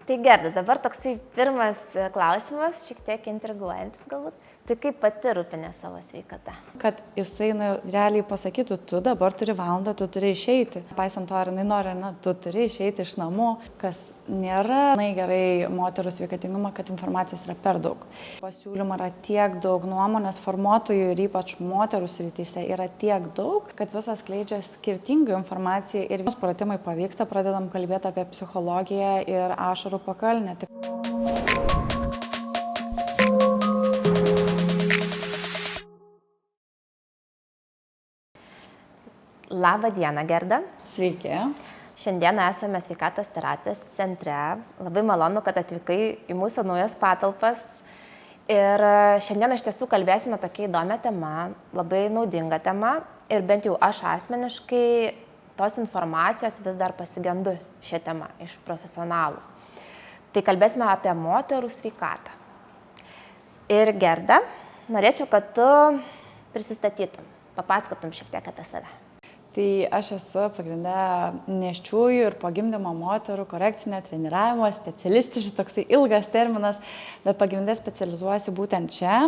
Tai Gerda, dabar toksai pirmas klausimas, šiek tiek intriguojantis galbūt. Tai kaip pati rūpinė savo sveikata? Kad jisai realiai pasakytų, tu dabar turi valandą, tu turi išeiti. Paisant to, ar jinai nori, tu turi išeiti iš namų, kas nėra gerai moterų sveikatingumą, kad informacijos yra per daug. Pasiūlymų yra tiek daug, nuomonės formuotojų ir ypač moterų srityse yra tiek daug, kad visos skleidžia skirtingą informaciją ir mūsų pratimai pavyksta, pradedam kalbėti apie psichologiją ir ašarų pakalnę. Labą dieną, Gerda. Sveiki. Šiandien esame sveikatos terapijos centre. Labai malonu, kad atvykai į mūsų naujas patalpas. Ir šiandien iš tiesų kalbėsime tokia įdomia tema, labai naudinga tema. Ir bent jau aš asmeniškai tos informacijos vis dar pasigendu šią temą iš profesionalų. Tai kalbėsime apie moterų sveikatą. Ir Gerda, norėčiau, kad tu prisistatytum, papasakotum šiek tiek apie save. Tai aš esu pagrindė nėščiųjų ir po gimdymo moterų korekcinio treniravimo specialistė, šis toksai ilgas terminas, bet pagrindė specializuojuosi būtent čia,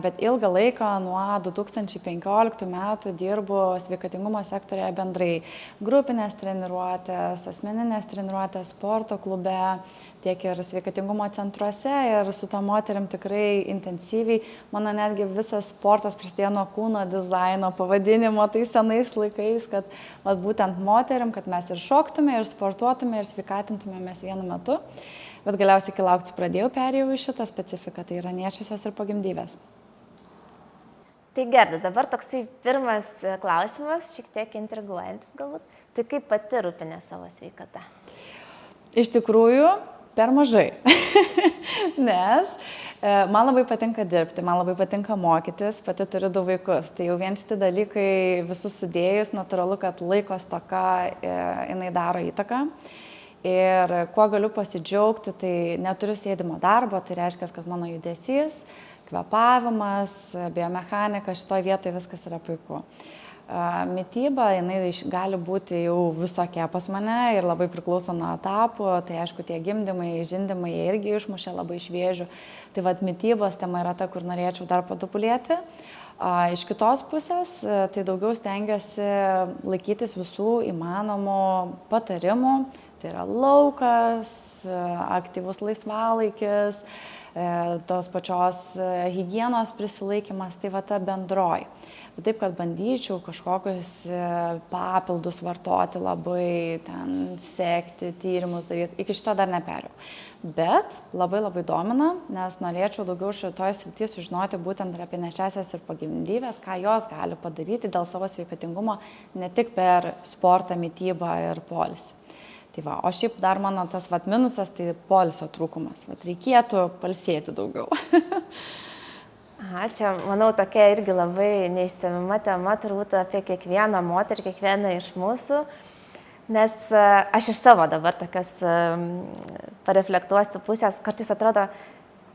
bet ilgą laiką nuo 2015 metų dirbu sveikatingumo sektorėje bendrai. Grupinės treniruotės, asmeninės treniruotės, sporto klube, tiek ir sveikatingumo centruose ir su to moteriam tikrai intensyviai. Mano netgi visas sportas prasidėjo nuo kūno dizaino pavadinimo tais senais laikais, kad būtent moteriam, kad mes ir šoktume, ir sportuotume, ir sveikatintume mes vienu metu. Bet galiausiai, kai laukti pradėjau, perėjau į šitą specifiką, tai yra nėščiosios ir pogimdyvės. Tai Gerda, dabar toksai pirmas klausimas, šiek tiek intriguojantis galbūt. Tai kaip pati rūpinė savo sveikata? Iš tikrųjų, per mažai, nes man labai patinka dirbti, man labai patinka mokytis, pati turiu 2 vaikus, tai jau vien šitie dalykai visus sudėjus, natūralu, kad laiko stoka jinai daro įtaką. Ir kuo galiu pasidžiaugti, tai neturiu sėdimo darbo, tai reiškia, kad mano judesys, kvėpavimas, biomechanika, šitoje vietoje viskas yra puiku. Mityba, jinai gali būti jau visokia pas mane ir labai priklauso nuo etapų, tai aišku, tie gimdymai, žindymai, jie irgi išmušė labai iš vėžių. Tai mitybos tema yra ta, kur norėčiau dar patobulėti. Iš kitos pusės, tai daugiau stengiuosi laikytis visų įmanomų patarimų. Tai yra laukas, aktyvus laisvalaikis, tos pačios higienos prisilaikymas, tai ta bendroji. Taip, kad bandyčiau kažkokius papildus vartoti, labai sekti, tyrimus daryti, iki šito dar neperėjau. Bet labai domina, nes norėčiau daugiau šitoje srityje sužinoti būtent apie nėščiąsias ir pogimdyves, ką jos gali padaryti dėl savo sveikatingumo, ne tik per sportą, mitybą ir poilsį. Tai o šiaip dar mano tas minusas, tai poilsio trūkumas. Reikėtų pailsėti daugiau. Aha, čia, manau, tokia irgi labai neišsemiama tema, turbūt apie kiekvieną moterį, kiekvieną iš mūsų, nes aš iš savo dabar tokias pareflektuosiu pusės, kartais atrodo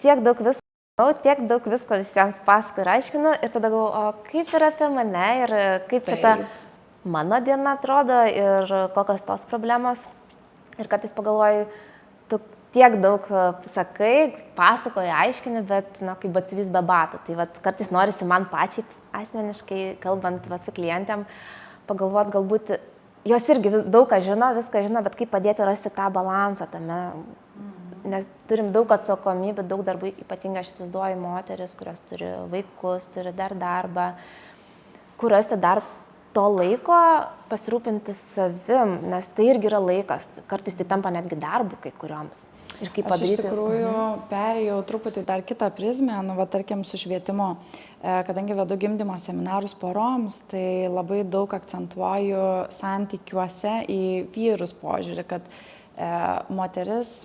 tiek daug visko visiems pasakoju ir aiškinu ir tada galvoju, o kaip yra apie mane ir kaip čia ta mano diena atrodo ir kokios tos problemos. Ir kartais pagalvoju, tu tiek daug sakai, pasakoji, aiškini, bet, kaip batsiuvys be batų. Tai kartais norisi man pačiai asmeniškai, kalbant su klientėm, pagalvoti, galbūt jos irgi daug ką žino, viską žino, bet kaip padėti rasti tą balansą tame. Nes turim daug atsakomybių, daug darbų, ypatingai aš įsivaizduoju moteris, kurios turi vaikus, turi dar darbą, kuriuose dar to laiko pasirūpinti savim, nes tai irgi yra laikas, kartais tai tampa netgi darbu kai kurioms. Ir kaip padaryti. Aš iš tikrųjų perėjau truputį dar kitą prizmę, tarkim su švietimu, kadangi vedu gimdymo seminarus poroms, tai labai daug akcentuoju santykiuose į vyrus požiūrį, kad moteris,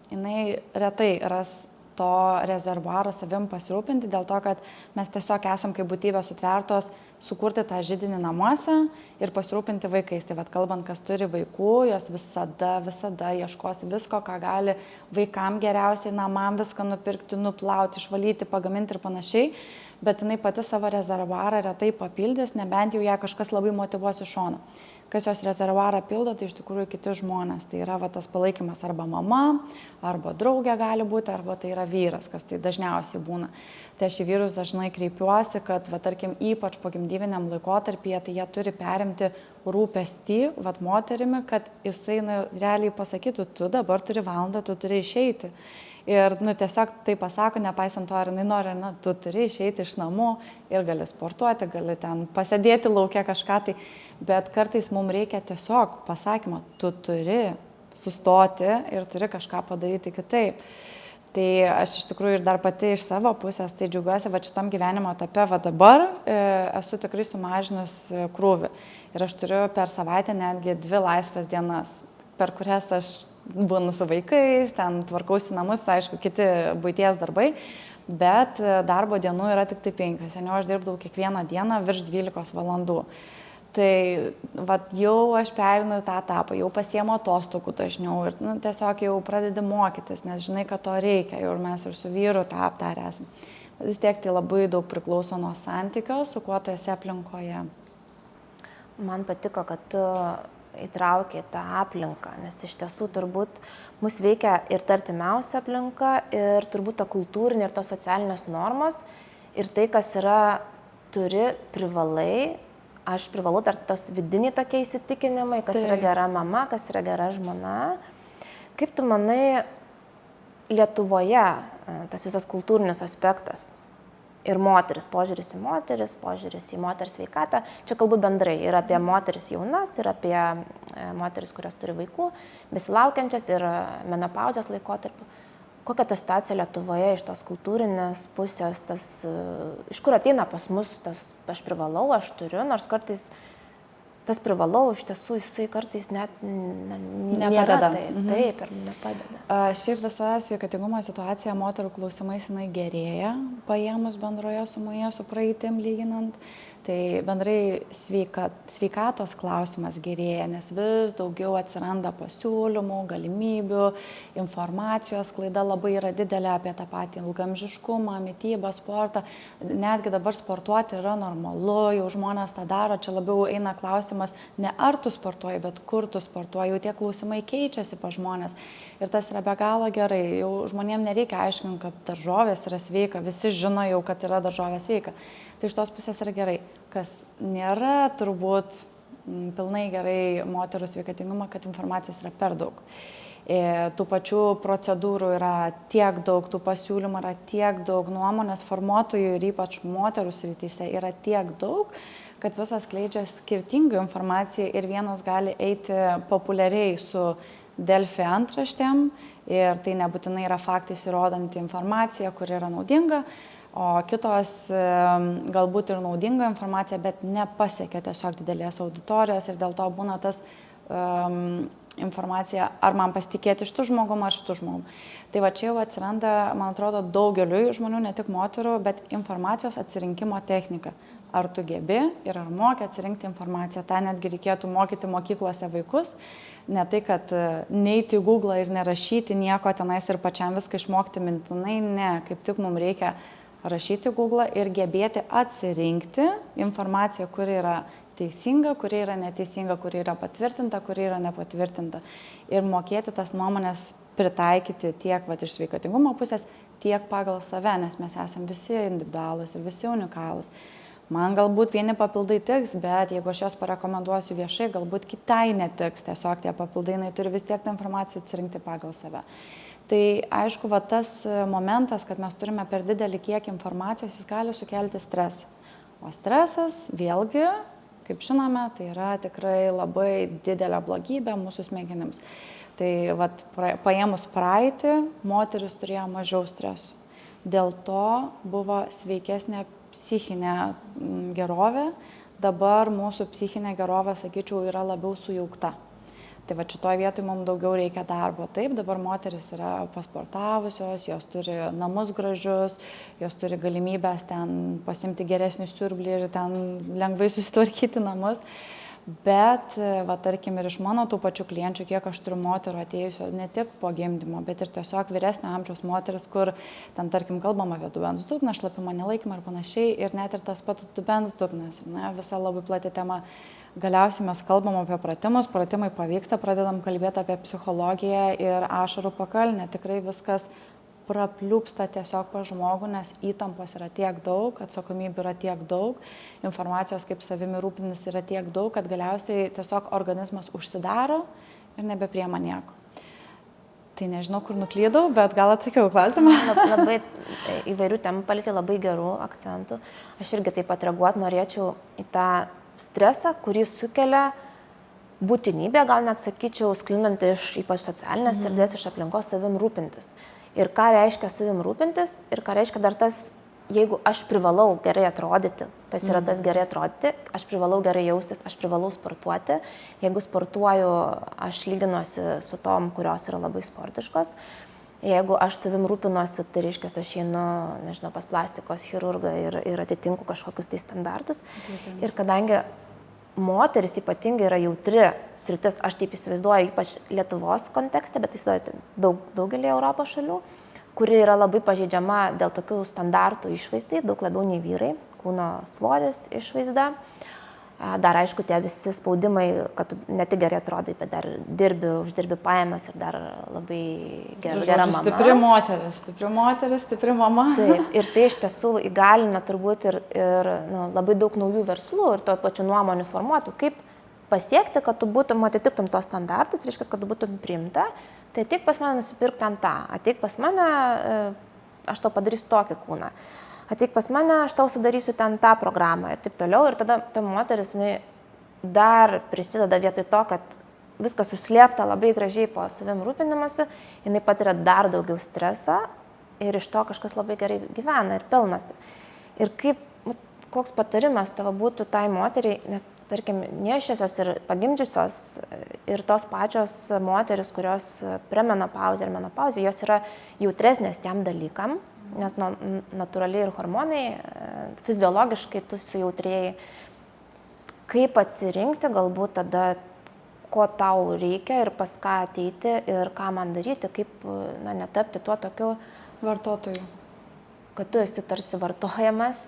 jinai retai ras to rezervuaro savim pasirūpinti, dėl to, kad mes tiesiog esam kaip būtybės sutvertos sukurti tą židinį namuose ir pasirūpinti vaikais. Tai vad kalbant, kas turi vaikų, jos visada ieškos visko, ką gali vaikam geriausiai, namam viską nupirkti, nuplauti, išvalyti, pagaminti ir panašiai, bet jinai pati savo rezervuarą retai papildys, nebent jau ją kažkas labai motyvuos iš šono. Kas jos rezervuarą pildo, tai iš tikrųjų kiti žmonės. Tai yra tas palaikymas arba mama, arba draugė gali būti, arba tai yra vyras, kas tai dažniausiai būna. Tai aš į vyrus dažnai kreipiuosi, kad, tarkim, ypač po gimdyviniam laikotarpyje, tai jie turi perimti rūpestį, moterimi, kad jisai realiai pasakytų, tu dabar turi valandą, tu turi išeiti. Ir tiesiog tai pasako, nepaisant to, ar jinai nori, tu turi išeiti iš namų ir gali sportuoti, gali ten pasėdėti laukia kažką, tai, bet kartais mums reikia tiesiog pasakymo, tu turi sustoti ir turi kažką padaryti kitaip. Tai aš iš tikrųjų ir dar pati iš savo pusės, tai džiaugiuosi, šitam gyvenimo etape, dabar esu tikrai sumažinus krūvį. Ir aš turiu per savaitę netgi 2 laisvas dienas, per kurias aš būnu su vaikais, ten tvarkausi namus, aišku, kiti buities darbai, bet darbo dienų yra tik tai 5. Seniau aš dirbdavau kiekvieną dieną virš 12 valandų. Tai jau aš perinu tą etapą, jau pasiemu atostogų dažniau ir tiesiog jau pradedi mokytis, nes žinai, kad to reikia, jau ir mes ir su vyru tą aptarę esame. Bet vis tiek tai labai daug priklauso nuo santykio, su kuo tu esi aplinkoje. Man patiko, kad tu įtraukia tą aplinką, nes iš tiesų turbūt mus veikia ir ta artimiausia aplinka, ir turbūt ta kultūrinė ir tos socialinės normos, ir tai, kas yra turi, privalai, aš privalau dar tos vidiniai tokie įsitikinimai, kas yra gera mama, kas yra gera žmona. Kaip tu manai, Lietuvoje tas visas kultūrinis aspektas ir moteris, požiūris į moters sveikatą, čia kalbu bendrai ir apie moteris jaunas, ir apie moteris, kurios turi vaikų, besilaukiančias ir menopauzės laikotarpiu. Kokia ta situacija Lietuvoje iš tos kultūrinės pusės, iš kur ateina pas mus tas aš privalau, aš turiu, nors kartais tas privalau, iš tiesų jisai kartais net nepadeda. Taip, ir nepadeda. Šiaip visa sveikatingumo situacija moterų klausimais jinai gerėja, paėmus bendroje sumoje su praeitim lyginant. Tai bendrai sveikatos klausimas gerėja, nes vis daugiau atsiranda pasiūlymų, galimybių, informacijos sklaida labai yra didelė apie tą patį ilgaamžiškumą, mitybą, sportą. Netgi dabar sportuoti yra normalu, jau žmonės tą daro, čia labiau eina klausimas ne ar tu sportuoji, bet kur tu sportuoji, jau tie klausimai keičiasi pa žmonės. Ir tas yra be galo gerai, jau žmonėms nereikia aiškinti, kad daržovės yra sveika, visi žino jau, kad yra daržovės sveika. Tai iš tos pusės yra gerai. Kas nėra turbūt pilnai gerai moterų sveikatingumą, kad informacijos yra per daug. Tų pačių procedūrų yra tiek daug, tų pasiūlymų yra tiek daug, nuomonės formuotojų ir ypač moterų srityse yra tiek daug, kad visos skleidžia skirtingą informaciją ir vienos gali eiti populiariai su Delfi antraštėm ir tai nebūtinai yra faktais įrodanti informacija, kuri yra naudinga, o kitos galbūt ir naudinga informacija, bet nepasiekia tiesiog didelės auditorijos ir dėl to būna tas informacija, ar man pasitikėti šitų žmogum ar šitų žmogum. Tai va čia jau atsiranda, man atrodo, daugeliui žmonių, ne tik moterų, bet informacijos atsirinkimo technika. Ar tu gebi ir ar moki atsirinkti informaciją. Ta netgi reikėtų mokyti mokyklose vaikus. Ne tai, kad neiti į Google ir nerašyti nieko tenais ir pačiam viską išmokti mintinai. Ne, kaip tik mums reikia rašyti Google ir gebėti atsirinkti informaciją, kuri yra teisinga, kuri yra neteisinga, kuri yra patvirtinta, kuri yra nepatvirtinta. Ir mokėti tas nuomonės pritaikyti tiek iš sveikatingumo pusės, tiek pagal save, nes mes esame visi individualūs ir visi unikalūs. Man galbūt vieni papildai tiks, bet jeigu aš jos parekomenduosiu viešai, galbūt kitai netiks. Tiesiog tie papildai turi vis tiek tą informaciją atsirinkti pagal save. Tai aišku, tas momentas, kad mes turime per didelį kiekį informacijos, jis gali sukelti stresą. O stresas, vėlgi, kaip žinome, tai yra tikrai labai didelė blogybė mūsų smegenims. Tai paėmus praeitį, moteris turėjo mažiau streso. Dėl to buvo sveikesnė psichinė gerovė. Dabar mūsų psichinė gerovė, sakyčiau, yra labiau sujaukta. Tai va šitoje vietoje mums daugiau reikia darbo. Taip, dabar moteris yra pasportavusios, jos turi namus gražius, jos turi galimybės ten pasimti geresnį siurblį ir ten lengvai susitvarkyti namus. Bet, va, tarkim, ir iš mano tų pačių klienčių, kiek aš turiu moterų atėjusių ne tik po gimdymo, bet ir tiesiog vyresnio amžiaus moteris, kur ten, tarkim, kalbam apie dubens dugną, šlapimo nelaikymą ir panašiai, ir net ir tas pats dubens dugnas, ne, visa labai plati tema. Galiausiai mes kalbam apie pratimus, pratimai pavyksta, pradedam kalbėti apie psichologiją ir ašarų pakalnę. Tikrai viskas prapliūpsta tiesiog pa žmogų, nes įtampos yra tiek daug, atsakomybių yra tiek daug, informacijos kaip savimi rūpinis yra tiek daug, kad galiausiai tiesiog organizmas užsidaro ir nebepriema nieko. Tai nežinau, kur nuklydau, bet gal atsakiau klausimą. Labai įvairių temų palietė, labai gerų akcentų. Aš irgi taip pat reaguoti norėčiau į tą stresą, kurį sukelia būtinybė, gal net sakyčiau, sklindant iš ypač socialinės erdvės, iš aplinkos savim rūpintis. Ir ką reiškia savim rūpintis, ir ką reiškia dar tas, jeigu aš privalau gerai atrodyti, kas yra tas gerai atrodyti, aš privalau gerai jaustis, aš privalau sportuoti. Jeigu sportuoju, aš lyginuosi su tom, kurios yra labai sportiškos. Jeigu aš savim rūpinuosi, tai reiškia, aš einu, nežinau, pas plastikos chirurgą ir atitinku kažkokius tai standartus. Ir kadangi moteris ypatingai yra jautri sritis, aš taip įsivaizduoju, ypač Lietuvos kontekste, bet įsivaizduoju daugelį Europos šalių, kuri yra labai pažeidžiama dėl tokių standartų išvaizdai, daug labiau nei vyrai, kūno svoris, išvaizda. Dar aišku, tie visi spaudimai, kad ne tik gerai atrodai, bet dar uždirbi pajamas ir dar labai gera mama. Stipri moteris, stipri mama. Taip, ir tai iš tiesų įgalina turbūt ir labai daug naujų verslų ir to pačių nuomonių formuotų, kaip pasiekti, kad tu būtum, atitiktum tos standartus, reiškia, kad tu būtum priimta, tai ateik pas mane nusipirk ten tą, ateik pas mane, aš tau padarysiu tokį kūną. Ateik pas mane, aš tau sudarysiu ten tą programą ir taip toliau. Ir tada ta moteris dar prisideda vietoj to, kad viskas užslėpta labai gražiai po savim rūpinimasi, jinai patiria dar daugiau streso ir iš to kažkas labai gerai gyvena ir pelnasi. Ir koks patarimas tavo būtų tai moteriai, nes tarkim nėščiosios ir pagimdžiusios ir tos pačios moteris, kurios premenopauzė ir menopauzė, jos yra jautresnės tiem dalykam, nes natūraliai ir hormonai, fiziologiškai tu sujautrėjai. Kaip atsirinkti galbūt tada, ko tau reikia ir pas ką ateiti ir ką man daryti, kaip netapti tuo tokiu vartotoju. Kad tu esi tarsi vartojamas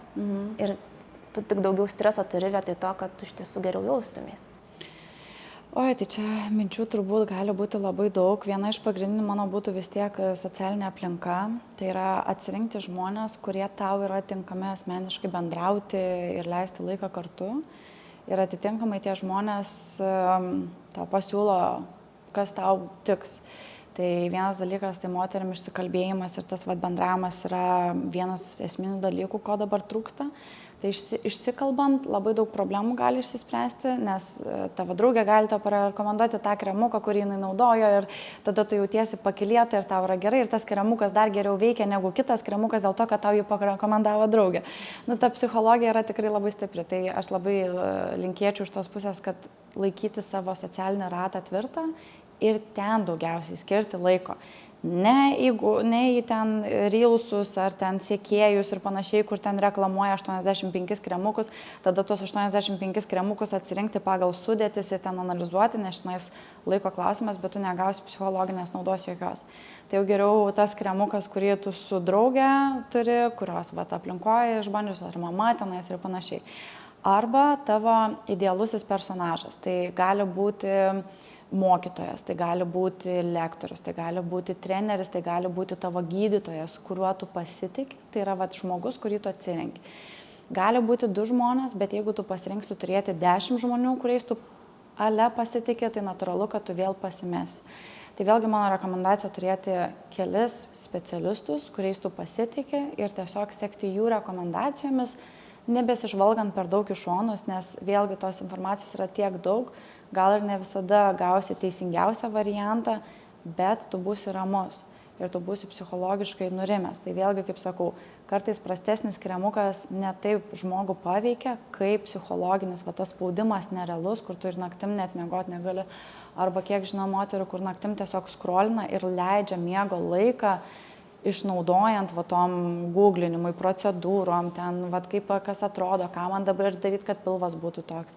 ir tu tik daugiau streso turi vietoj to, kad tu iš tiesų geriau jaustumės. Oi, tai čia minčių turbūt gali būti labai daug. Viena iš pagrindinių mano būtų vis tiek socialinė aplinka. Tai yra atsirinkti žmonės, kurie tau yra tinkami asmeniškai bendrauti ir leisti laiką kartu. Ir atitinkamai tie žmonės tau pasiūlo, kas tau tiks. Tai vienas dalykas, tai moteriam išsikalbėjimas ir tas bendravimas yra vienas esminių dalykų, ko dabar trūksta. Tai išsikalbant labai daug problemų gali išsispręsti, nes tavo draugė gali tau parekomenduoti tą kremuką, kurį jinai naudojo ir tada tu jautiesi pakylėta ir tau yra gerai ir tas kremukas dar geriau veikia negu kitas kremukas dėl to, kad tau jį parekomendavo draugė. Ta psichologija yra tikrai labai stipri, tai aš labai linkėčiau iš tos pusės, kad laikyti savo socialinį ratą tvirtą ir ten daugiausiai skirti laiko. Ne į ten reelsus ar ten sekėjus ir panašiai, kur ten reklamuoja 85 kremukus, tada tuos 85 kremukus atsirinkti pagal sudėtis ir ten analizuoti, nes šiandien laiko klausimas, bet tu negausi psichologinės naudos jokios. Tai jau geriau tas kremukas, kurį tu su drauge turi, kurios aplinkoje išbandžius, ar mama tenais ir panašiai. Arba tavo idealusis personažas. Tai gali būti mokytojas, tai gali būti lektorius, tai gali būti treneris, tai gali būti tavo gydytojas, kuriuo tu pasitiki, tai yra žmogus, kurį tu atsirenki. Gali būti 2 žmonės, bet jeigu tu pasirinksi turėti 10 žmonių, kuriais tu pasitikė, tai natūralu, kad tu vėl pasimesi. Tai vėlgi mano rekomendacija turėti kelis specialistus, kuriais tu pasitikė ir tiesiog sekti jų rekomendacijomis, nebesižvalgant per daug iš šonus, nes vėlgi tos informacijos yra tiek daug, gal ir ne visada gausi teisingiausią variantą, bet tu būsi ramus. ir tu būsi psichologiškai nurimęs. Tai vėlgi, kaip sakau, kartais prastesnis kremukas ne taip žmogų paveikia, kaip psichologinis, va tas spaudimas nerealus, kur tu ir naktim net miegoti negali. Arba kiek žinau moterų, kur naktim tiesiog scrollina ir leidžia miego laiką, išnaudojant va tom googlinimui, procedūrom, ten va kaip kas atrodo, ką man dabar daryti, kad pilvas būtų toks.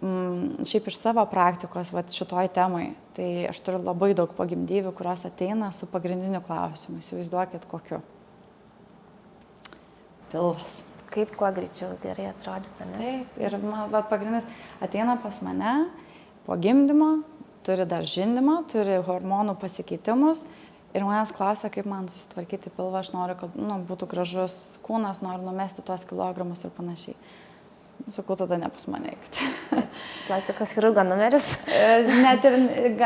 Šiaip iš savo praktikos va šitoj temai, tai aš turiu labai daug pagimdyvių, kurios ateina su pagrindiniu klausimu. Įsivaizduokit kokiu. Pilvas. Kaip kuo greičiau gerai atrodyti, ne? Taip, ir va, pagrindinis ateina pas mane po gimdymo, turi dar žindymą, turi hormonų pasikeitimus ir manęs klausia, kaip man susitvarkyti pilvą, aš noriu, kad būtų gražus kūnas, noriu numesti tuos kilogramus ir panašiai. Sakau, tada ne pas mane eikit. Plastikos chirurgo numeris? Net ir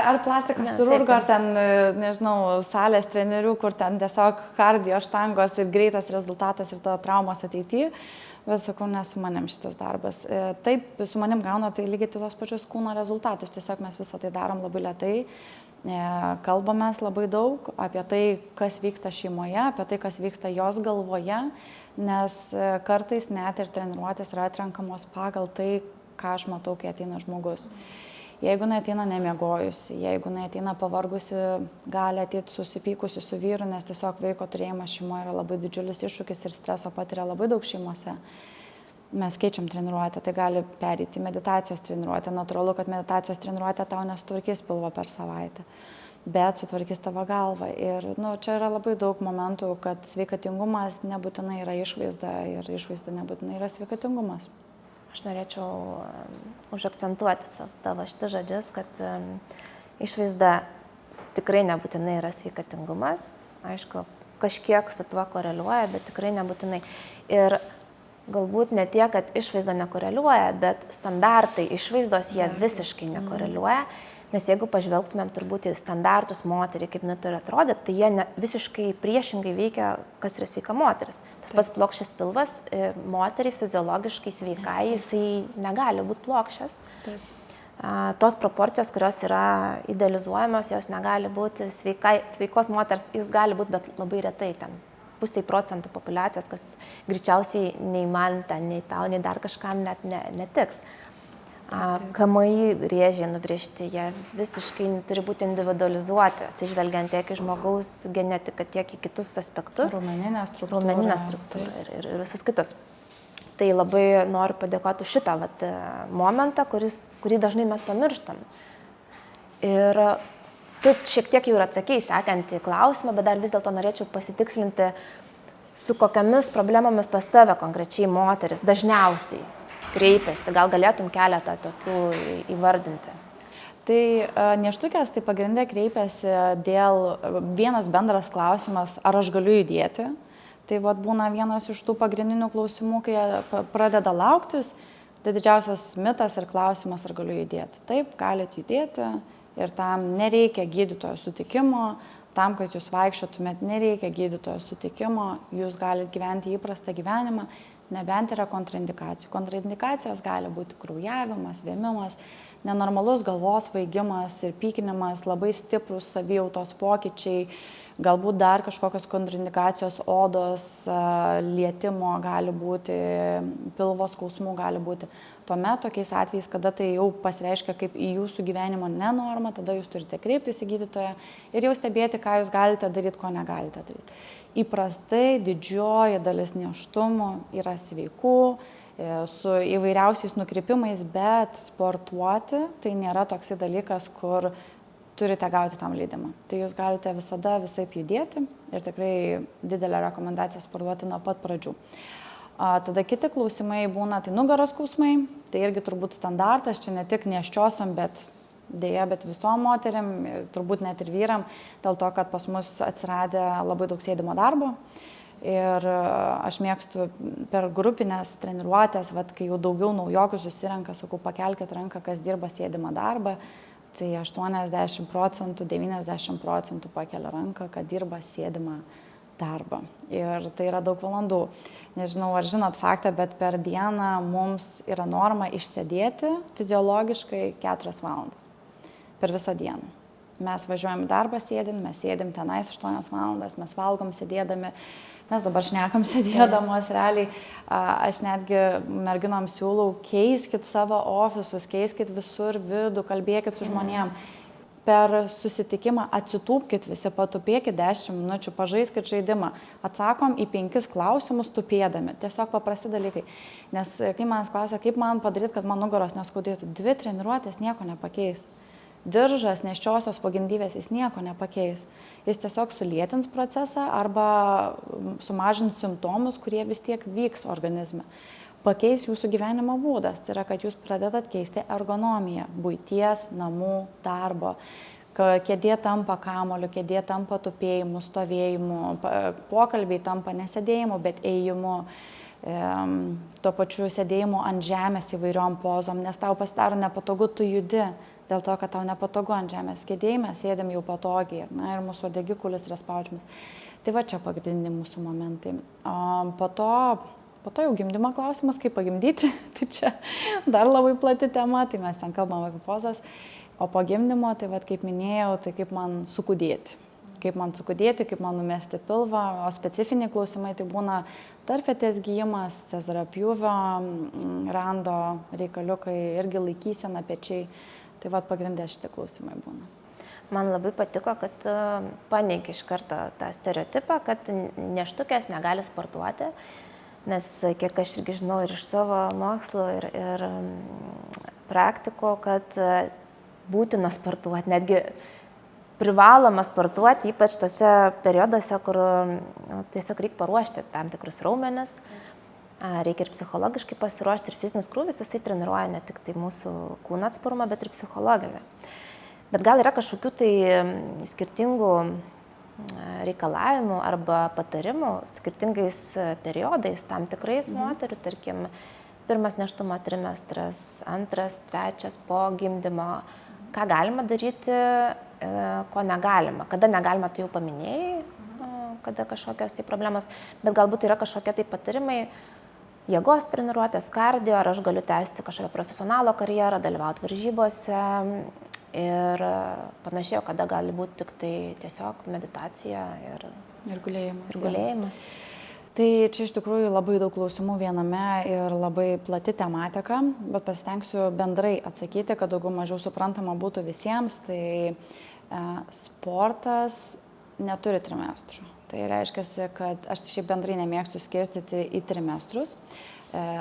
ar plastikos chirurgo, ar ten, nežinau, salės trenerių, kur ten tiesiog kardio štangos ir greitas rezultatas ir tada traumos ateityje. Bet sakau, ne su manim šitas darbas. Taip, su manim gauna tai lygiai tos pačius kūno rezultatus, tiesiog mes visą tai darom labai lėtai, kalbamės labai daug apie tai, kas vyksta šeimoje, apie tai, kas vyksta jos galvoje, nes kartais net ir treniruotės yra atrenkamos pagal tai, ką aš matau, kai ateina žmogus. Jeigu ateina nemiegojusi, jeigu ateina pavargusi, gali ateiti susipykusi su vyru, nes tiesiog vaiko turėjimas šeimoje yra labai didžiulis iššūkis ir streso patiria labai daug šeimose. Mes keičiam treniruotę, tai gali pereiti meditacijos treniruotę. Natūralu, kad meditacijos treniruotė tau nesutvarkys pilvo per savaitę, bet sutvarkys tavo galvą. Ir čia yra labai daug momentų, kad sveikatingumas nebūtinai yra išvaizda ir išvaizda nebūtinai yra sveikatingumas. Aš norėčiau užakcentuoti tavo šitus žodžius, kad išvaizda tikrai nebūtinai yra sveikatingumas. Aišku, kažkiek su tuo koreliuoja, bet tikrai nebūtinai. Ir galbūt ne tiek, kad išvaizda nekoreliuoja, bet standartai išvaizdos jie visiškai nekoreliuoja. Nes jeigu pažvelgtumėm turbūt į standartus moterį, kaip turi atrodyti, tai jie visiškai priešingai veikia, kas yra sveika moteris. Tas pats plokščias pilvas, moteriai fiziologiškai sveikai, jisai negali būti plokščias. Tos proporcijos, kurios yra idealizuojamos, jos negali būti sveikos moters, jis gali būti, bet labai retai ten. 0,5% populiacijos, kas greičiausiai nei man, nei tau, nei dar kažkam net netiks. KMI rėžiai nubrėžti, jie visiškai turi būti individualizuoti, atsižvelgiant tiek į žmogaus genetiką, tiek į kitus aspektus. Raumeninę struktūrą ir visus kitus. Tai labai noriu padėkoti už šitą momentą, kurį dažnai mes pamirštam. Ir tu šiek tiek jau ir atsakei, sekant į klausimą, bet dar vis dėlto norėčiau pasitikslinti, su kokiamis problemomis pas tave konkrečiai moteris dažniausiai kreipiasi. Gal galėtum keletą tokių įvardinti? Tai nėštukės tai pagrindė kreipiasi dėl vienas bendras klausimas, ar aš galiu judėti. Tai būna vienas iš tų pagrindinių klausimų, kai jie pradeda lauktis, tai didžiausias mitas ir klausimas, ar galiu judėti. Taip, galite judėti ir tam nereikia gydytojo sutikimo, tam, kad jūs vaikščiotumėt, nereikia gydytojo sutikimo, jūs galite gyventi įprastą gyvenimą, nebent yra kontraindikacijų. Kontraindikacijos gali būti kraujavimas, vėmimas, nenormalus galvos svaigimas ir pykinimas, labai stiprus savijautos pokyčiai, galbūt dar kažkokios kontraindikacijos odos, lietimo gali būti, pilvo skausmų gali būti. Tuomet tokiais atvejais, kada tai jau pasireiškia kaip į jūsų gyvenimo nenormą, tada jūs turite kreiptis į gydytoją ir jau stebėti, ką jūs galite daryti, ko negalite daryti. Įprastai didžioji dalis nėštumų yra sveikų, su įvairiausiais nukrypimais, bet sportuoti tai nėra toksai dalykas, kur turite gauti tam leidimą. Tai jūs galite visada visaip judėti ir tikrai didelė rekomendacija sportuoti nuo pat pradžių. Tada kiti klausimai būna, tai nugaros skausmai, tai irgi turbūt standartas, čia ne tik nėščiosiom, bet visom moterim, turbūt net ir vyram, dėl to, kad pas mus atsiradė labai daug sėdimo darbo. Ir aš mėgstu per grupinės treniruotės, kai jau daugiau naujokų susirenka, sakau, pakelkit ranką, kas dirba sėdimą darbą, tai 80%, 90% pakelia ranką, kad dirba sėdimą darbą. Ir tai yra daug valandų. Nežinau, ar žinot faktą, bet per dieną mums yra norma išsėdėti fiziologiškai 4 valandas. Per visą dieną. Mes važiuojam į darbą sėdim, mes sėdim tenais 8 valandas, mes valgom sėdėdami, mes dabar šnekam sėdėdamos, realiai aš netgi merginom siūlau, keiskit savo ofisus, keiskit visur vidų, kalbėkit su žmonėm. Per susitikimą atsitūpkit visi, patupėkit 10 minučių, pažaiskit žaidimą, atsakom į 5 klausimus tupėdami, tiesiog paprasti dalykai. Nes kai manęs klausia, kaip man padaryti, kad man nugaros neskaudėtų, 2 treniruotės nieko nepakeis. Diržas neščiosios pogimdyvės jis nieko nepakeis. Jis tiesiog sulėtins procesą arba sumažins simptomus, kurie vis tiek vyks organizme. Pakeis jūsų gyvenimo būdas, tai yra, kad jūs pradedat keisti ergonomiją, buities, namų, darbo. Kėdė tampa kamoliu, kėdė tampa tupėjimu, stovėjimu, pokalbiai tampa nesėdėjimu, bet ėjimu, tuo pačiu sėdėjimu ant žemės įvairiom pozom, nes tau pasidaro nepatogu, tu judi, dėl to, kad tau nepatogu ant žemės. Kėdėjime sėdėm jau patogiai, ir mūsų uodegikulis yra spaudžiamas. Tai va čia pagrindiniai mūsų momentai. Po to jau gimdymo klausimas, kaip pagimdyti, tai čia dar labai plati tema, tai mes ten kalbam apie pozas. O po gimdymo, tai va, kaip minėjau, tai kaip man sukudėti. Kaip man numesti pilvą, o specifiniai klausimai tai būna tarfetės gijimas, cezario pjūvio, rando reikaliukai, irgi laikysena, pečiai. Tai va, pagrindė šitie klausimai būna. Man labai patiko, kad paneigi iš karto tą stereotipą, kad nėštukės negali sportuoti. Nes kiek aš irgi žinau ir iš savo mokslo ir praktiko, kad būtina sportuoti, netgi privaloma sportuoti, ypač tose perioduose, kur tiesiog reikia paruošti tam tikrus raumenis, reikia ir psichologiškai pasiruošti, ir fizinis krūvis, jisai treniruoja ne tik tai mūsų kūno atsparumą, bet ir psichologinį. Bet gal yra kažkokių tai skirtingų reikalavimų arba patarimų skirtingais periodais, tam tikrais moterių, tarkim, pirmas nėštumo trimestras, antras, trečias po gimdymo, ką galima daryti, ko negalima. Kada negalima, tai jau paminėjai, kada kažkokios tai problemos, bet galbūt yra kažkokie tai patarimai, jėgos treniruotės, kardio, ar aš galiu tęsti kažkokią profesionalo karjerą, dalyvauti varžybose ir panašiai, kada gali būti tik tai tiesiog meditacija ir gulėjimas. Tai čia iš tikrųjų labai daug klausimų viename ir labai plati tematika, bet pasistengsiu bendrai atsakyti, kad daugiau mažiau suprantama būtų visiems. Tai sportas neturi trimestrų. Tai reiškia, kad aš šiaip bendrai nemėgstu skirstyti į trimestrus.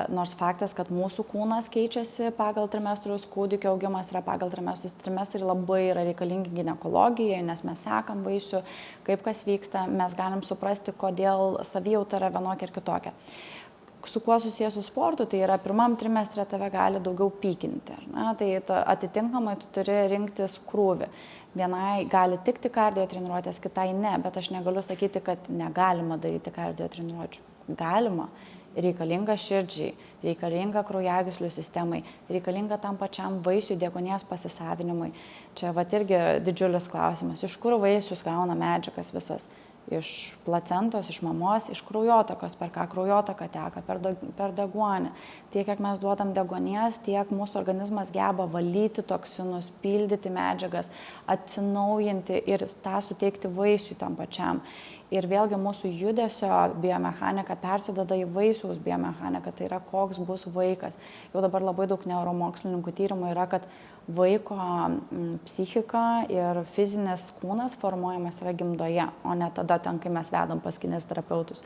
Nors faktas, kad mūsų kūnas keičiasi pagal trimestrus, kūdikio augimas yra pagal trimestrus, trimestrai labai yra reikalingi ginekologijoje, nes mes sekam vaisių, kaip kas vyksta, mes galim suprasti, kodėl savijauta yra vienokia ir kitokia. Su kuo susijęs su sportu, tai yra pirmam trimestre tave gali daugiau pykinti. Tai atitinkamai tu turi rinktis krūvį. Vienai gali tikti kardio treniruotės, kitai ne, bet aš negaliu sakyti, kad negalima daryti kardio treniruočių. Galima. Reikalinga širdžiai, reikalinga kraujagyslių sistemai, reikalinga tam pačiam vaisių deguonies pasisavinimui. Čia vat irgi didžiulis klausimas, iš kur vaisius gauna medžiagas visas? Iš placentos, iš mamos, iš kraujotakos, per ką kraujotaka teka, per deguonį. Tiek, kiek mes duodam deguonies, tiek mūsų organizmas geba valyti toksinus, pildyti medžiagas, atsinaujinti ir tą suteikti vaisiui tam pačiam. Ir vėlgi mūsų judesio biomechanika persideda į vaisiaus biomechaniką, tai yra koks bus vaikas. Jau dabar labai daug neuromokslininkų tyrimų yra, kad vaiko psichika ir fizinis kūnas formuojamas yra gimdoje, o ne tada ten, kai mes vedam pas kineziterapeutus.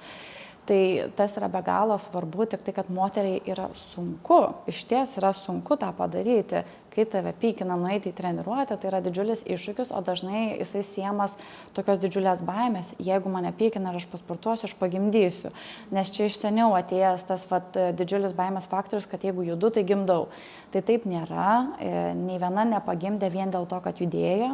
Tai tas yra be galo svarbu, tik tai, kad moteriai yra sunku, išties yra sunku tą padaryti, kai tave pykina nueiti į treniruotę, tai yra didžiulis iššūkis, o dažnai jisai siejamas tokios didžiulės baimės, jeigu mane pykina ir aš pasportuosiu, aš pagimdysiu, nes čia iš seniau atėjęs tas didžiulis baimės faktorius, kad jeigu judu, tai gimdau. Tai taip nėra, nei viena nepagimdė vien dėl to, kad judėjo,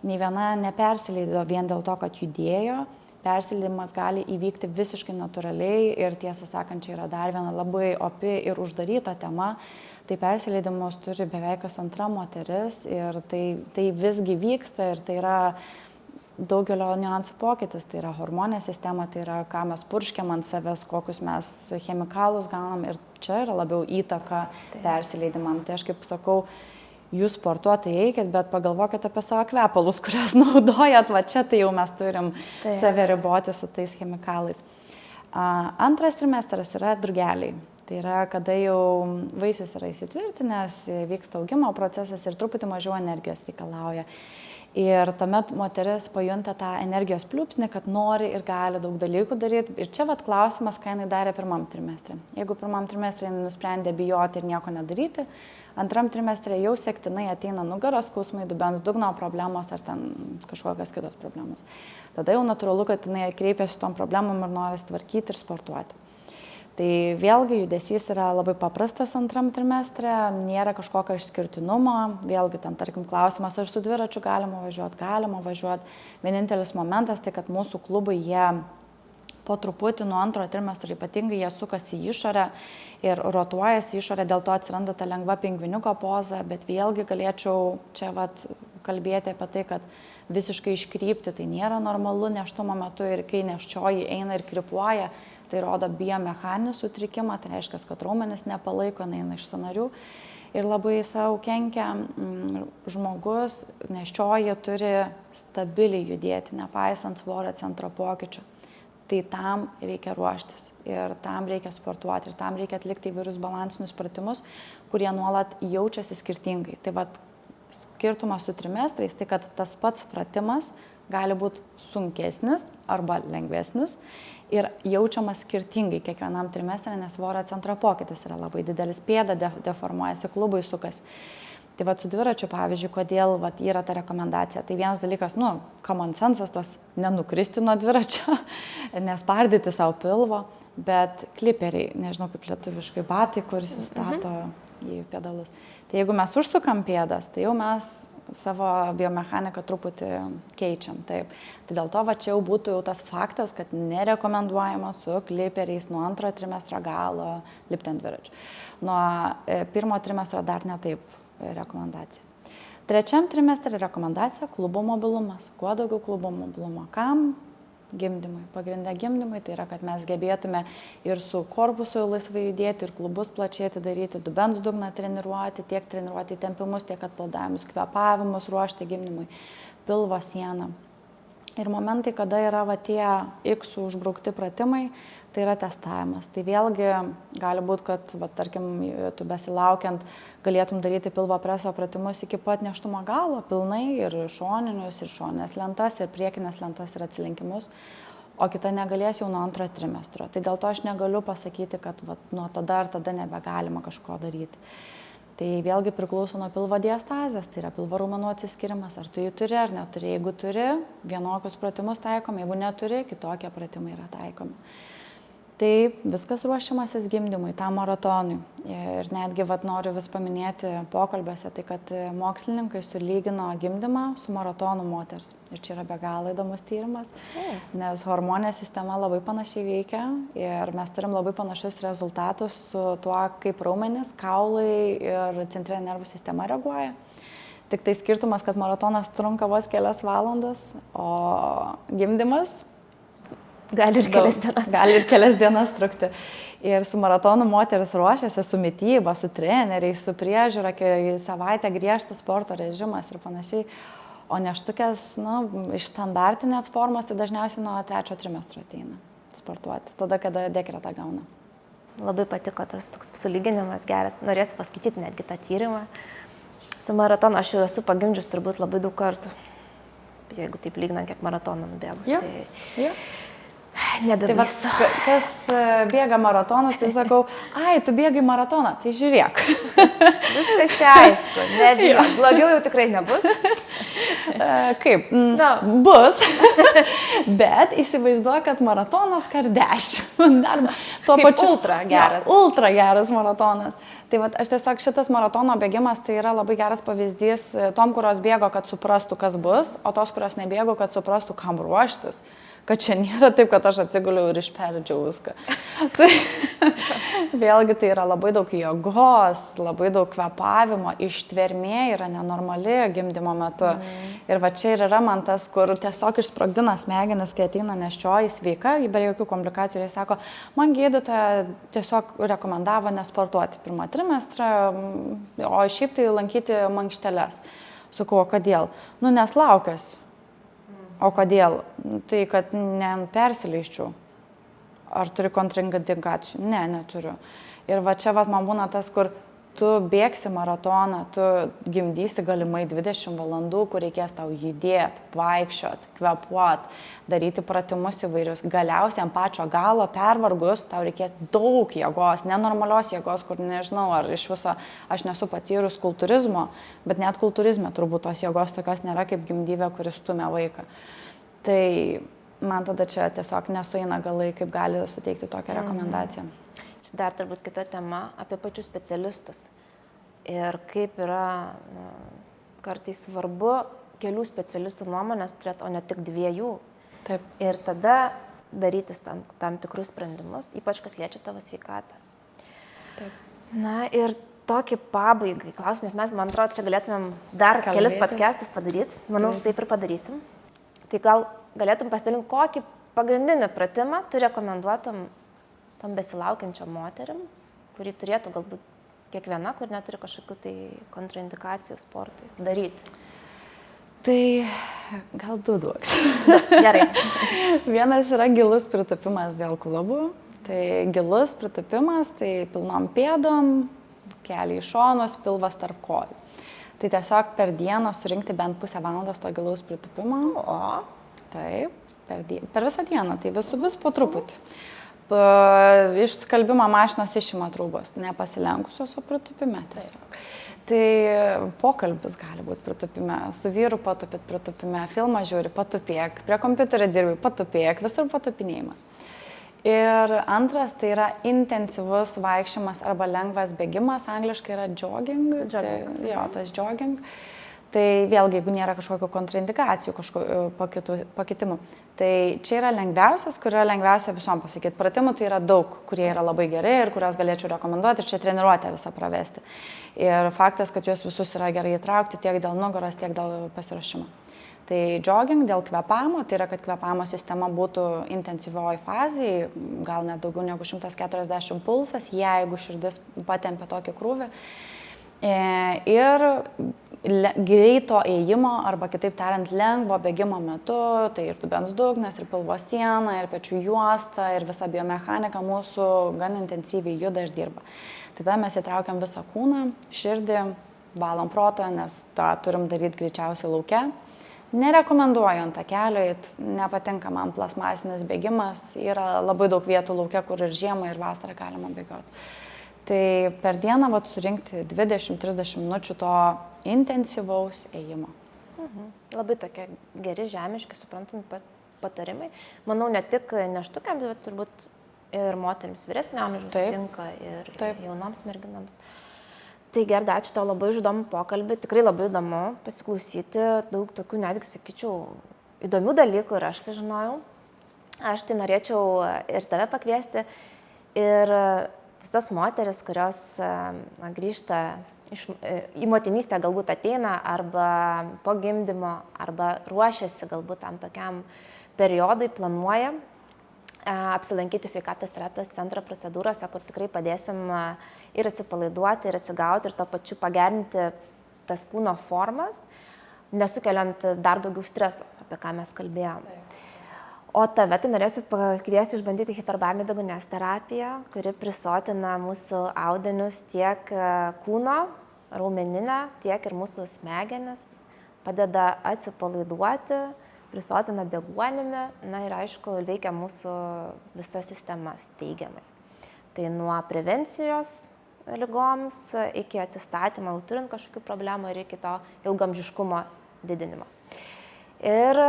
nei viena nepersileido vien dėl to, kad judėjo. Persileidimas gali įvykti visiškai natūraliai ir tiesą sakant, čia yra dar viena labai opi ir uždaryta tema. Tai persileidimus turi beveik kas antra moteris ir tai visgi vyksta ir tai yra daugelio niuansų pokytis. Tai yra hormonė sistema, tai yra ką mes purškiam ant savęs, kokius mes chemikalus gaunam ir čia yra labiau įtaka persileidimam. Tai aš kaip sakau, jūs sportuotojai eikit, bet pagalvokit apie savo kvepalus, kurias naudojat, va čia tai jau mes turim save riboti su tais chemikalais. Antras trimestras yra drugeliai. Tai yra, kada jau vaisius yra įsitvirtinęs, vyksta augimo procesas ir truputį mažiau energijos reikalauja. Ir tuomet moteris pajunta tą energijos pliūpsnį, kad nori ir gali daug dalykų daryti. Ir čia vat klausimas, ką jinai darė pirmam trimestrė. Jeigu pirmam trimestrė jinai nusprendė bijoti ir nieko nedaryti, antram trimestrė jau sektinai ateina nugaros skausmai, dubens dugno problemos ar ten kažkokios kitos problemos. Tada jau natūralu, kad jinai kreipiasi tom problemom ir nori tvarkyti ir sportuoti. Tai vėlgi judesys yra labai paprastas antram trimestre, nėra kažkokio išskirtinumo, vėlgi ten tarkim klausimas, ar su dviračiu galima važiuoti. Vienintelis momentas tai, kad mūsų klubai jie po truputį nuo antro trimestro ypatingai jie sukasi į išorę ir rotuojasi į išorę, dėl to atsiranda ta lengva pingviniuko poza, bet vėlgi galėčiau čia kalbėti apie tai, kad visiškai iškrypti tai nėra normalu nėštumo metu ir kai nėščioji eina ir krypuoja, tai rodo biomechaninį sutrikimą, tai reiškia, kad raumenis nepalaiko, eina iš sąnarių ir labai savo kenkia. Žmogus nėščioji turi stabiliai judėti, nepaisant svorio centro pokyčių. Tai tam reikia ruoštis ir tam reikia sportuoti ir tam reikia atlikti įvairius balansinius pratimus, kurie nuolat jaučiasi skirtingai. Tai vat skirtumas su trimestrais, tai kad tas pats pratimas gali būti sunkesnis arba lengvesnis ir jaučiamas skirtingai kiekvienam trimestrė, nes svorio centro pokytis yra labai didelis, pėda deformuojasi, klubai sukas. Tai vat su dviračiu, pavyzdžiui, kodėl yra ta rekomendacija. Tai vienas dalykas, common sensas, tos nenukristi nuo dviračio, nespardyti savo pilvo, bet kliperiai, nežinau kaip lietuviškai, batai, kur įsistato į pedalus. Tai jeigu mes užsukam pėdas, tai jau mes savo biomechaniką truputį keičiam. Taip. Tai dėl to čia jau būtų jau tas faktas, kad nerekomenduojama su kliperiais nuo antro trimestro galo lipti ant dviračių. Nuo pirmo trimestro dar ne taip rekomendacija. Trečiam trimestrė rekomendacija klubo mobilumas. Kuo daugiau klubo mobilumo. Kam? Gimdymui. Pagrindė gimdymui tai yra, kad mes gebėtume ir su korpusu laisvai judėti, ir klubus plačiai daryti, dubens dugną treniruoti, tiek treniruoti tempimus, tiek atpaldavimus, kvėpavimus, ruošti gimdymui, pilvo sieną. Ir momentai, kada yra tie X užbraukti pratimai, tai yra testavimas. Tai vėlgi gali būti, kad, tarkim, tu besilaukiant galėtum daryti pilvo preso pratimus iki pat nėštumo galo, pilnai ir šoninius, ir šoninės lentas, ir priekinės lentas, ir atsilenkimus, o kita negalės jau nuo antro trimestro. Tai dėl to aš negaliu pasakyti, kad nuo tada ar tada nebegalima kažko daryti. Tai vėlgi priklauso nuo pilvo diastazės, tai yra pilvo raumenų atsiskirimas, ar tu jį turi ar neturi. Jeigu turi, vienokius pratimus taikom, jeigu neturi, kitokie pratimai yra taikomi. Tai viskas ruošimasis gimdymui, tam maratonui. Ir netgi noriu vis paminėti pokalbiuose, tai kad mokslininkai sulygino gimdymą su maratonu moters. Ir čia yra be galo įdomus tyrimas, nes hormoninė sistema labai panašiai veikia ir mes turim labai panašius rezultatus su tuo, kaip raumenys, kaulai ir centrinė nervų sistema reaguoja. Tik tai skirtumas, kad maratonas trunka vos kelias valandas, o gimdymas gali ir kelias dienas trukti. Ir su maratonu moteris ruošiasi, su mityba, su treneriais, su priežiūra, kai savaitę griežtas sporto režimas ir panašiai. O nėštukės, iš standartinės formos, tai dažniausiai nuo trečio trimestro ateina sportuoti, tada, kada dekretą gauna. Labai patiko tas toks sulyginimas geras. Norėsiu paskaityti netgi tą tyrimą. Su maratonu aš jau esu pagimdžius turbūt labai daug kartų. Jeigu taip lyginant, kiek maratoną nubėgus. Ja. Nebebaisu. Tai kas bėga maratonus, tai sakau, tu bėgai maratoną, tai žiūrėk. Viskas čia aišku, nebijok. Blogiau jau tikrai nebus. Kaip? Bus, bet įsivaizduoju, kad maratonas kart 10. Kaip ultra geras. Ultra geras maratonas. Tai aš tiesiog šitas maratono bėgimas tai yra labai geras pavyzdys tom, kurios bėgo, kad suprastų, kas bus, o tos, kurios nebėgo, kad suprastų, kam ruoštis, kad čia nėra taip, kad aš atsiguliu ir išperdžiau viską. Tai vėlgi tai yra labai daug jėgos, labai daug kvėpavimo, ištvermė yra nenormali gimdymo metu. Ir va čia ir yra man tas, kur tiesiog išsprogdina smegenis, kai ateina nėščioji sveika, be jokių komplikacijų, ir jis sako, man gydytoja tiesiog rekomendavo nesportuoti pirmą trimestrą, o šiaip tai lankyti mankšteles. Sakau, o kodėl? Nu, nes laukęs. O kodėl? Tai, kad nepersileiščiau. Ar turi kontraindikacijų? Ne, neturiu. Ir va čia man būna tas, kur tu bėgsi maratoną, tu gimdysi galimai 20 valandų, kur reikės tau judėti, vaikščioti, kvėpuoti, daryti pratimus įvairius. Galiausiai ant pačio galo pervargus tau reikės daug jėgos, nenormalios jėgos, kur nežinau, ar iš viso aš nesu patyrus kultūrizmo, bet net kultūrizme turbūt tos jėgos tokios nėra kaip gimdyvė, kuris stumia vaiką. Tai man tada čia tiesiog nesueina galai, kaip gali suteikti tokią rekomendaciją. Čia dar turbūt kita tema apie pačius specialistus. Ir kaip yra kartais svarbu kelių specialistų nuomonės turėti, o ne tik dviejų. Taip. Ir tada darytis tam tikrus sprendimus, ypač kas liečia tavo sveikatą. Taip. Na ir tokį pabaigai klausimas, mes, man atrodo, čia galėtumėm dar kelis podcastus padaryti. Manau, taip ir padarysim. Tai gal galėtum pasidalinti, kokį pagrindinį pratimą tu rekomenduotum tam besilaukiančiom moterim, kurį turėtų galbūt kiekviena, kur neturi kažkokių tai kontraindikacijų sportui, daryti? Tai gal du duoks. Gerai. Vienas yra gilus pritūpimas dėl klubų. Tai gilus pritūpimas, tai pilnom pėdom, keliai į šonus, pilvas tarp kojų. Tai tiesiog per dieną surinkti bent pusę valandos to gilaus pritūpimo. O, taip, per visą dieną, tai vis po truputį. Iš skalbimo mašinos išima trūbos, nepasilenkusios, o pritūpime tiesiog. Tai pokalbis gali būti pritūpime, su vyru patupit pritūpime, filmą žiūri, patupėk, prie kompiuterio dirbi, patupėk, visur patupinėjimas. Ir antras tai yra intensyvus vaikščiojimas arba lengvas bėgimas, angliškai yra jogging. Tai, jo, tas jogging. Tai vėlgi, jeigu nėra kažkokio kontraindikacijų, kažkokio pakitimų, tai čia yra lengviausias, kur yra lengviausia visom pasakyti. Pratimų tai yra daug, kurie yra labai geri ir kuriuos galėčiau rekomenduoti ir čia treniruotę visą pravesti. Ir faktas, kad juos visus yra gerai įtraukti tiek dėl nugaros, tiek dėl pasiruošimo. Tai jogging dėl kvėpavimo, tai yra, kad kvėpavimo sistema būtų intensyvioj fazėje, gal net daugiau negu 140 pulsas, jeigu širdis patempia tokį krūvį. Ir greito ėjimo, arba kitaip tariant, lengvo bėgimo metu, tai ir dubens dugnas, ir pilvo siena, ir pečių juosta, ir visa biomechanika mūsų gan intensyviai juda ir dirba. Tada mes įtraukiam visą kūną, širdį, valom protą, nes tą turim daryti greičiausiai lauke. Nerekomenduoju ant takelio, nepatinka man plasmasinis bėgimas, yra labai daug vietų lauke, kur ir žiemą, ir vasarą galima bėgioti. Tai per dieną surinkti 20-30 minučių to intensyvaus ėjimo. Labai tokie geri, žemiški, suprantami patarimai. Manau, ne tik nėštukėms, bet turbūt ir moterims vyresnio amžiaus tinka ir jaunoms merginams. Tai Gerda, ačiū tau labai už įdomų pokalbį, tikrai labai įdomu pasiklausyti, daug tokių, netgi sakyčiau, įdomių dalykų ir aš sužinojau. Aš tai norėčiau ir tave pakviesti, ir visas moteris, kurios grįžta į motinystę, galbūt ateina arba po gimdymo, arba ruošiasi galbūt tam tokiam periodui, planuoja apsilankyti sveikatos terapijos centro procedūrose, kur tikrai padėsim ir atsipalaiduoti, ir atsigauti, ir to pačiu pagerinti tas kūno formas, nesukeliant dar daugiau streso, apie ką mes kalbėjome. O tave tai norėsiu pakviesti išbandyti hiperbarinę deguonies terapiją, kuri prisotina mūsų audinius tiek kūno, raumeninę, tiek ir mūsų smegenis, padeda atsipalaiduoti, prisotina deguonimi, na ir aišku, veikia mūsų visas sistemas teigiamai. Tai nuo prevencijos ligoms iki atsistatymo, jau turint kažkokių problemų, ir iki to ilgamžiškumo didinimo. Ir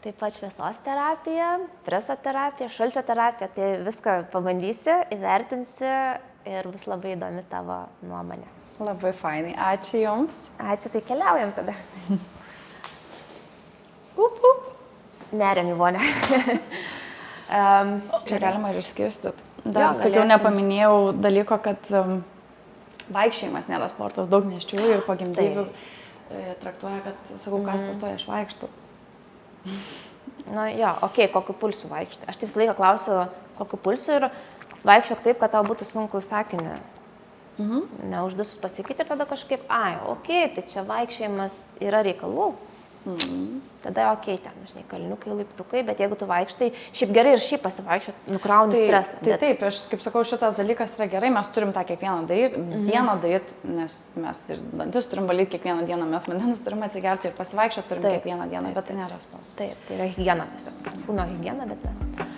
taip pat šviesos terapija, preso terapija, šalčio terapija, tai viską pabandysi, įvertinsi ir bus labai įdomi tavo nuomonė. Labai fainai, ačiū Jums. Ačiū, tai keliaujam tada. neriam į vonę. Čia galima ir išskirstyti. Jo, Dar, sakiau, galėsim. nepaminėjau dalyko, kad vaikščiojimas nėra sportas, daug nėščių ir po gimdyvių traktuoja, kad, sakau, ką sportuoja, aš vaikštų. Na jo, kokiu pulsu vaikštai. Aš taip visą laiką klausiu, kokiu pulsu ir vaikščiok taip, kad tau būtų sunku sakinį. Neuždusus pasakyti ir tada kažkaip, tai čia vaikščiojimas yra reikalų. Tada ten, žinai, kalniukai, laiptukai, bet jeigu tu vaikštai, šiaip gerai ir šiaip pasivaikščiot, nukrauni stresą. Taip, aš kaip sakau, šitas dalykas yra gerai, mes turim tą kiekvieną dieną daryti, nes mes ir dantis turim valyti kiekvieną dieną, mes vandens turim atsigerti ir pasivaikščiot turim kiekvieną dieną, bet tai nėra sportas. Taip, tai yra higiena tiesiog. Kūno higiena, bet ne.